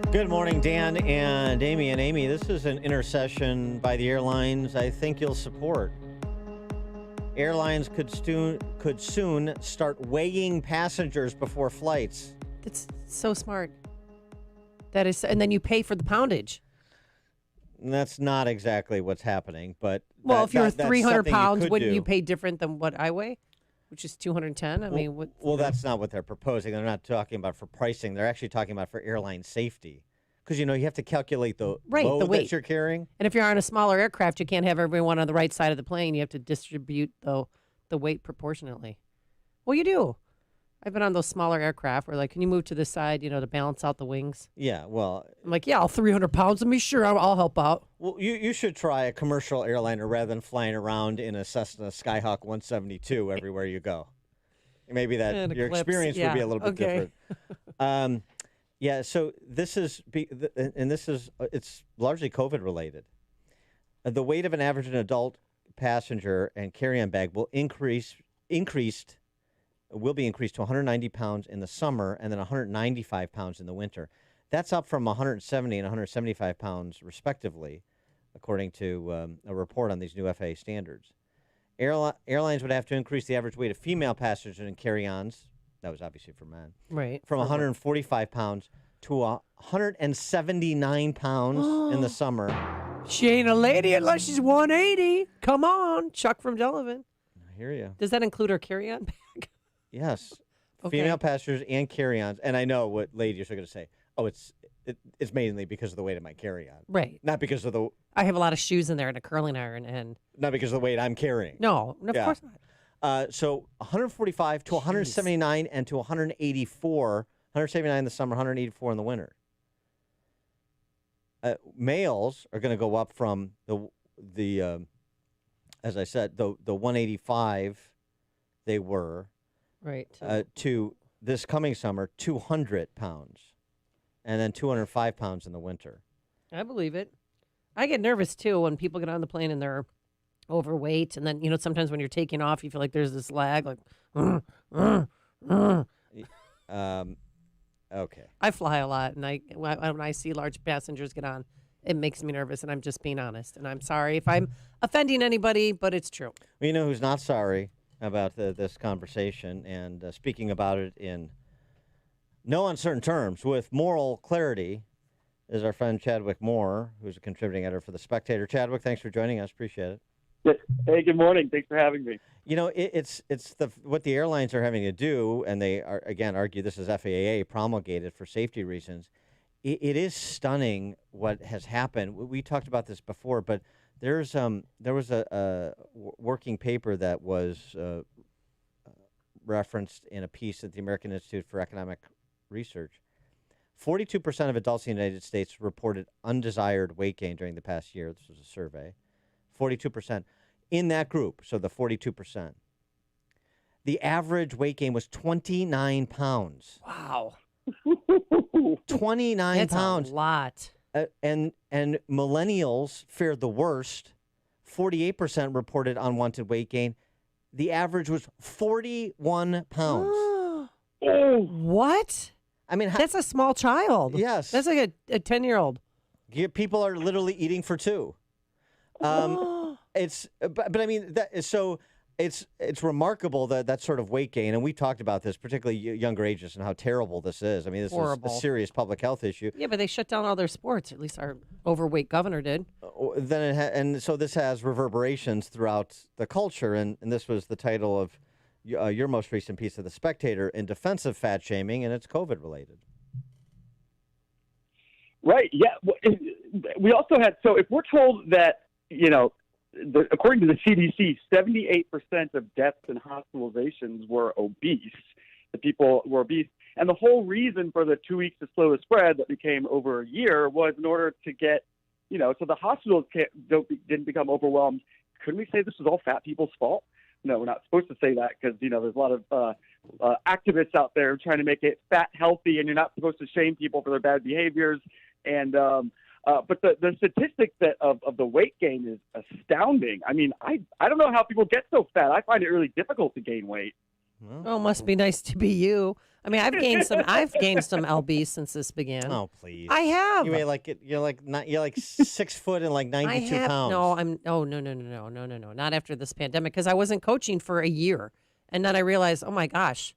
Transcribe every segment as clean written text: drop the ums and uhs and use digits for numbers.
Good morning, Dan and Amy. And Amy, this is an intercession by the airlines I think you'll support. Airlines could soon start weighing passengers before flights. That's so smart. That is, and then you pay for the poundage. And that's not exactly what's happening, but If you're that's 300 something pounds, could wouldn't do. you pay different than what I weigh, which is 210? I mean, what? Well, that's not what they're proposing. They're not talking about for pricing. They're actually talking about for airline safety. Because, you have to calculate the load the weight that you're carrying. And if you're on a smaller aircraft, you can't have everyone on the right side of the plane. You have to distribute the weight proportionately. Well, you do. I've been on those smaller aircraft where, like, can you move to this side, to balance out the wings? Yeah, well. I'm like, yeah, all 300 pounds of me, sure, I'll help out. Well, you should try a commercial airliner rather than flying around in a Cessna Skyhawk 172 everywhere you go. Maybe And your Eclipse, experience would be a little bit okay. different. Yeah, so it's largely COVID related. The weight of an average adult passenger and carry-on bag will be increased to 190 pounds in the summer and then 195 pounds in the winter. That's up from 170 and 175 pounds respectively, according to a report on these new FAA standards. Airlines would have to increase the average weight of female passengers and carry-ons. That was obviously for men. Right. From 145 pounds to 179 pounds in the summer. She ain't a lady unless she's 180. Come on, Chuck from Delavan. I hear you. Does that include her carry-on bag? Yes. Okay. Female passengers and carry-ons. And I know what ladies are going to say. Oh, it's mainly because of the weight of my carry-on. Right. Not because of I have a lot of shoes in there and a curling iron and... Not because of the weight I'm carrying. No, of course not. So 145 to 179 and to 184. 179 in the summer, 184 in the winter. Males are going to go up from the as I said, the 185 they were Right. to this coming summer 200 pounds, and then 205 pounds in the winter. I believe it. I get nervous too when people get on the plane and they're overweight, and then sometimes when you're taking off, you feel like there's this lag, like. Okay. I fly a lot, and when I see large passengers get on, it makes me nervous, and I'm just being honest. And I'm sorry if I'm offending anybody, but it's true. Well, you know who's not sorry about this conversation and speaking about it in no uncertain terms with moral clarity is our friend Chadwick Moore, who's a contributing editor for The Spectator. Chadwick, thanks for joining us. Appreciate it. Hey, good morning. Thanks for having me. It's what the airlines are having to do, and they are again argue this is FAA promulgated for safety reasons. It is stunning what has happened. We talked about this before, but there was a working paper that was referenced in a piece at the American Institute for Economic Research. 42% of adults in the United States reported undesired weight gain during the past year. This was a survey. 42%. In that group, so the 42%, the average weight gain was 29 pounds. Wow. 29 That's pounds. a lot. And millennials fared the worst. 48% reported unwanted weight gain. The average was 41 pounds. What? I mean, That's a small child. Yes. That's like a 10-year-old. People are literally eating for two. But I mean, it's remarkable that sort of weight gain, and we talked about this, particularly younger ages, and how terrible this is. I mean, this Horrible. is a serious public health issue. Yeah, but they shut down all their sports. At least our overweight governor did. And so this has reverberations throughout the culture, and this was the title of your most recent piece of The Spectator in defense of fat shaming, and it's COVID related. Right. Yeah. We also had, so if we're told that, according to the CDC, 78% of deaths and hospitalizations were obese. The people were obese. And the whole reason for the 2 weeks to slow the spread that became over a year was in order to get, so the hospitals didn't become overwhelmed. Couldn't we say this was all fat people's fault? No, we're not supposed to say that because, there's a lot of activists out there trying to make it fat healthy, and you're not supposed to shame people for their bad behaviors. And but the statistic of the weight gain is astounding. I mean, I don't know how people get so fat. I find it really difficult to gain weight. Oh, must be nice to be you. I mean, I've gained some lb since this began. Oh, please. I have. You weigh like you're like 6 foot and like 92 I have. pounds. No, no. Not after this pandemic, because I wasn't coaching for a year, and then I realized, oh my gosh,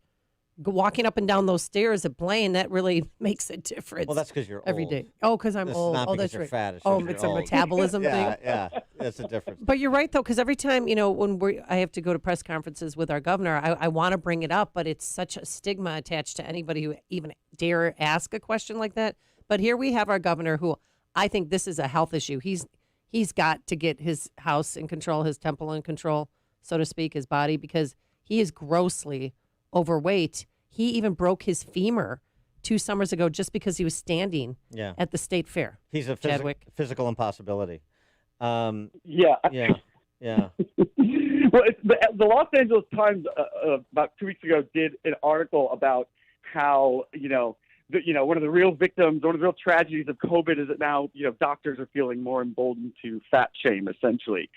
walking up and down those stairs at Blaine, that really makes a difference. Well, that's because you're every old. day. Oh, because I'm It's old. not Oh, because that's you're right. fat. It's Oh, because it's you're a old. metabolism thing. Yeah, that's the difference. But you're right, though, because every time, when I have to go to press conferences with our governor, I want to bring it up, but it's such a stigma attached to anybody who even dare ask a question like that. But here we have our governor who I think this is a health issue. He's got to get his house in control, his temple in control, so to speak, his body, because he is grossly overweight. He even broke his femur 2 summers ago just because he was standing at the state fair. He's a Chadwick. physical impossibility. Yeah. Yeah. Well, the Los Angeles Times about 2 weeks ago did an article about how one of the real victims, one of the real tragedies of COVID is that now doctors are feeling more emboldened to fat shame, essentially,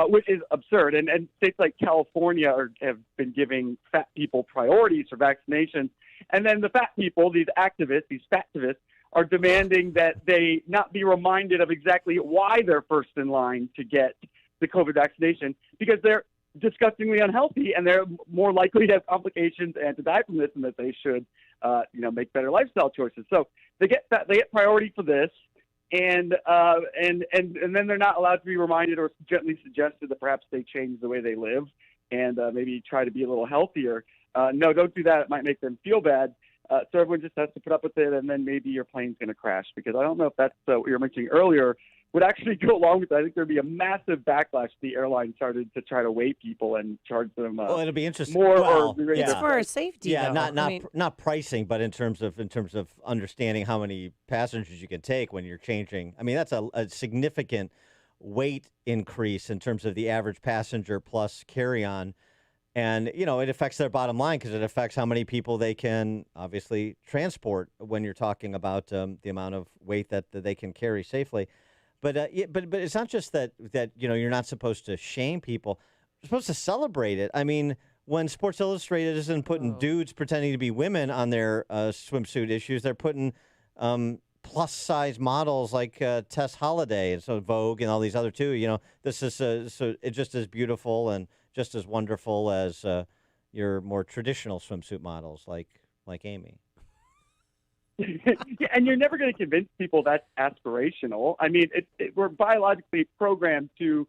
which is absurd. And states like California have been giving fat people priorities for vaccinations, and then the fat people, these activists, these fattivists, are demanding that they not be reminded of exactly why they're first in line to get the COVID vaccination, because they're disgustingly unhealthy and they're more likely to have complications and to die from this, and that they should make better lifestyle choices. So they get priority for this, and then they're not allowed to be reminded or gently suggested that perhaps they change the way they live and maybe try to be a little healthier. No, don't do that. It might make them feel bad. So everyone just has to put up with it, and then maybe your plane's going to crash, because I don't know if that's what you were mentioning earlier would actually go along with that. I think there'd be a massive backlash if the airline started to try to weigh people and charge them well, it'll be interesting. more. Well, it's for our safety. Yeah, though. not pricing, but in terms of understanding how many passengers you can take when you're changing. I mean, that's a significant weight increase in terms of the average passenger plus carry-on. And, it affects their bottom line because it affects how many people they can obviously transport when you're talking about the amount of weight that they can carry safely. But it's not just that you're not supposed to shame people. You're supposed to celebrate it. I mean, when Sports Illustrated isn't putting dudes pretending to be women on their swimsuit issues, they're putting plus-size models like Tess Holliday and so Vogue and all these other two. This is so it's just as beautiful and just as wonderful as your more traditional swimsuit models like Amy. Yeah, and you're never going to convince people that's aspirational. I mean, we're biologically programmed to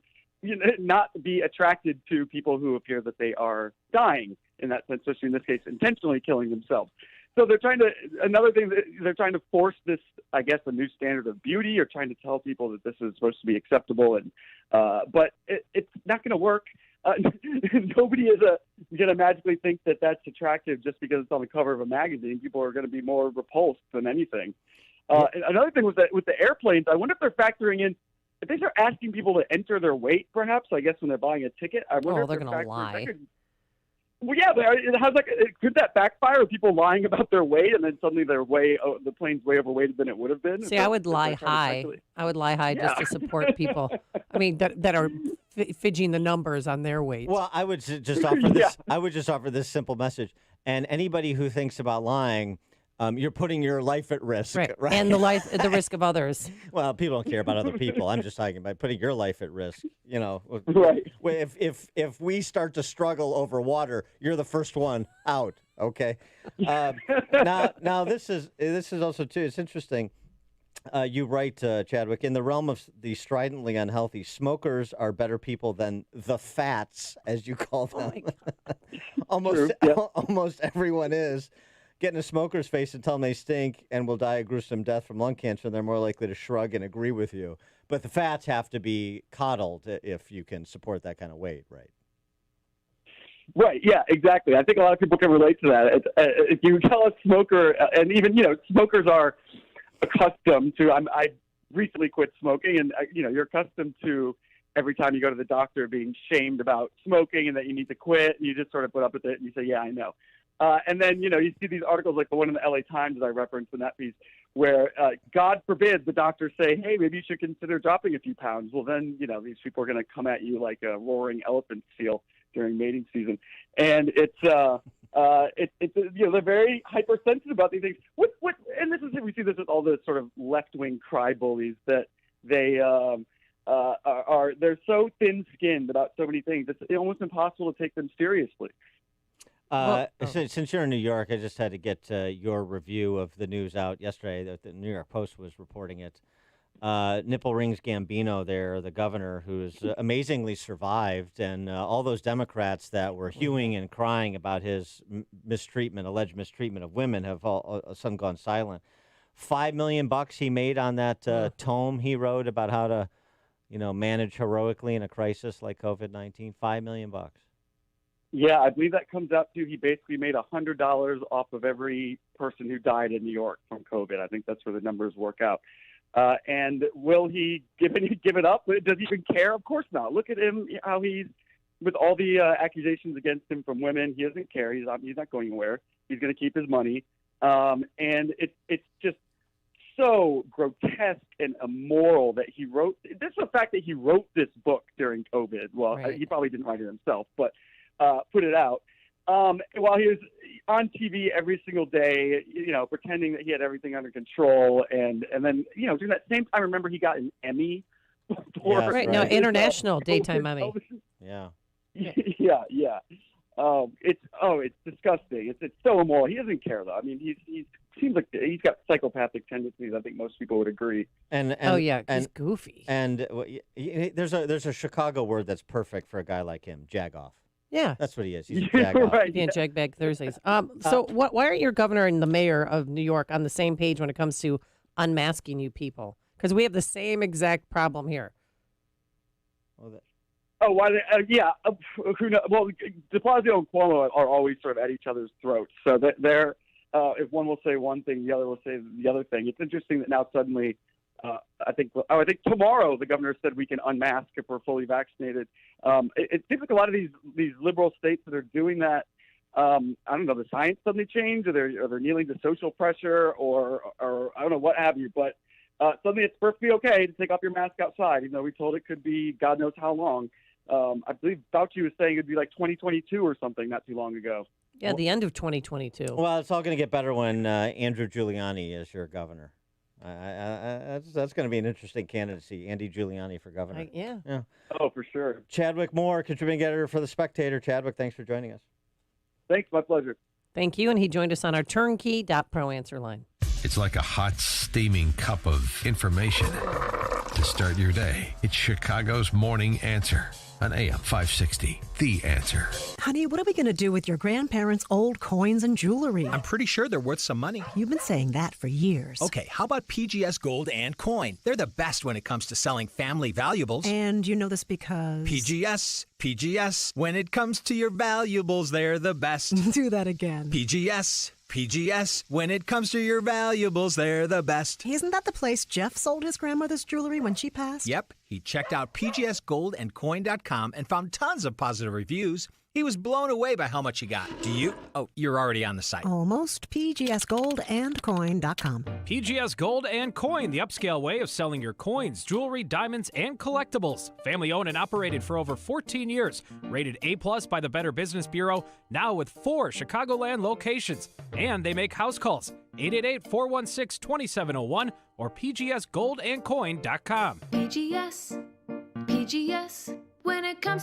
not be attracted to people who appear that they are dying, in that sense, especially in this case, intentionally killing themselves. So they're trying to force this, I guess, a new standard of beauty, or trying to tell people that this is supposed to be acceptable, and but it's not going to work. Nobody is going to magically think that that's attractive just because it's on the cover of a magazine. People are going to be more repulsed than anything. And another thing with the airplanes, I wonder if they're factoring in, if they start asking people to enter their weight, perhaps, I guess, when they're buying a ticket. I wonder if they're going to lie. Well, yeah, but could that backfire with people lying about their weight, and then suddenly the plane's way overweighted than it would have been? See, I would lie high. I would lie high just to support people. I mean, that are fidging the numbers on their weight. Well, I would just offer this. I would just offer this simple message, and anybody who thinks about lying, you're putting your life at risk, right? And the risk of others. Well, people don't care about other people. I'm just talking about putting your life at risk. Right. If we start to struggle over water, you're the first one out. Okay. Now this is also too. It's interesting. You write, Chadwick, in the realm of the stridently unhealthy, smokers are better people than the fats, as you call them. Almost everyone is. Get in a smoker's face and tell them they stink and will die a gruesome death from lung cancer, and they're more likely to shrug and agree with you. But the fats have to be coddled if you can support that kind of weight, right? Right. Yeah, exactly. I think a lot of people can relate to that. If you tell a smoker, and even, smokers are accustomed to, I recently quit smoking, and, you're accustomed to every time you go to the doctor being shamed about smoking and that you need to quit, and you just sort of put up with it and you say, yeah, I know. And then, you see these articles like the one in the LA Times that I referenced in that piece where, God forbid, the doctors say, hey, maybe you should consider dropping a few pounds. Well, then, these people are going to come at you like a roaring elephant seal during mating season, and it's they're very hypersensitive about these things. And we see this with all the sort of left-wing cry bullies that they they're so thin-skinned about so many things. It's almost impossible to take them seriously. Since you're in New York, I just had to get your review of the news out yesterday. That the New York Post was reporting it. Nipple Rings Gambino there, the governor, who's amazingly survived, and all those Democrats that were hewing and crying about his alleged mistreatment of women have all of a sudden gone silent. $5 million he made on that tome he wrote about how to, manage heroically in a crisis like COVID-19. $5 million. Yeah, I believe that comes out to he basically made $100 off of every person who died in New York from COVID. I think that's where the numbers work out. And will he give it up? Does he even care? Of course not. Look at him, how he's with all the accusations against him from women. He doesn't care. He's not going anywhere. He's going to keep his money. And it's just so grotesque and immoral that he wrote. This is the fact that he wrote this book during COVID. Well, right. He probably didn't write it himself, but put it out while he was on TV every single day, pretending that he had everything under control, and then during that same time, remember he got an Emmy for international daytime Emmy. Yeah. Yeah. It's disgusting. It's so immoral. He doesn't care though. I mean, he seems like he's got psychopathic tendencies. I think most people would agree. He's goofy. And there's a Chicago word that's perfect for a guy like him, jagoff. Yeah, that's what he is. He's a jagoff. Right. Yeah, jagbag Thursdays. So why aren't your governor and the mayor of New York on the same page when it comes to unmasking you people? Because we have the same exact problem here. Why? Who knows? Well, De Blasio and Cuomo are always sort of at each other's throats. So that they're if one will say one thing, the other will say the other thing. It's interesting that now suddenly, I think tomorrow the governor said we can unmask if we're fully vaccinated. It seems like a lot of these liberal states that are doing that. I don't know, the science suddenly changed, or they're kneeling to social pressure, or I don't know what have you. But suddenly it's perfectly okay to take off your mask outside, even though we told it could be God knows how long. I believe Fauci was saying it'd be like 2022 or something not too long ago. Yeah, the end of 2022. Well, it's all going to get better when Andrew Giuliani is your governor. That's going to be an interesting candidacy, Andy Giuliani for governor. Yeah. Oh, for sure. Chadwick Moore, contributing editor for The Spectator. Chadwick, thanks for joining us. Thanks, my pleasure. Thank you, and he joined us on our turnkey.pro answer line. It's like a hot, steaming cup of information to start your day. It's Chicago's Morning Answer on AM 560. The Answer. Honey, what are we going to do with your grandparents' old coins and jewelry? I'm pretty sure they're worth some money. You've been saying that for years. Okay, how about PGS Gold and Coin? They're the best when it comes to selling family valuables. And you know this because... PGS, when it comes to your valuables, they're the best. Do that again. PGS, when it comes to your valuables, they're the best. Isn't that the place Jeff sold his grandmother's jewelry when she passed? Yep, he checked out pgsgoldandcoin.com and found tons of positive reviews. He was blown away by how much he got. Do you? Oh, you're already on the site. Almost. pgsgoldandcoin.com. PGS Gold and Coin, the upscale way of selling your coins, jewelry, diamonds, and collectibles. Family owned and operated for over 14 years. Rated A+ by the Better Business Bureau, now with 4 Chicagoland locations. And they make house calls. 888-416-2701 or pgsgoldandcoin.com. PGS, when it comes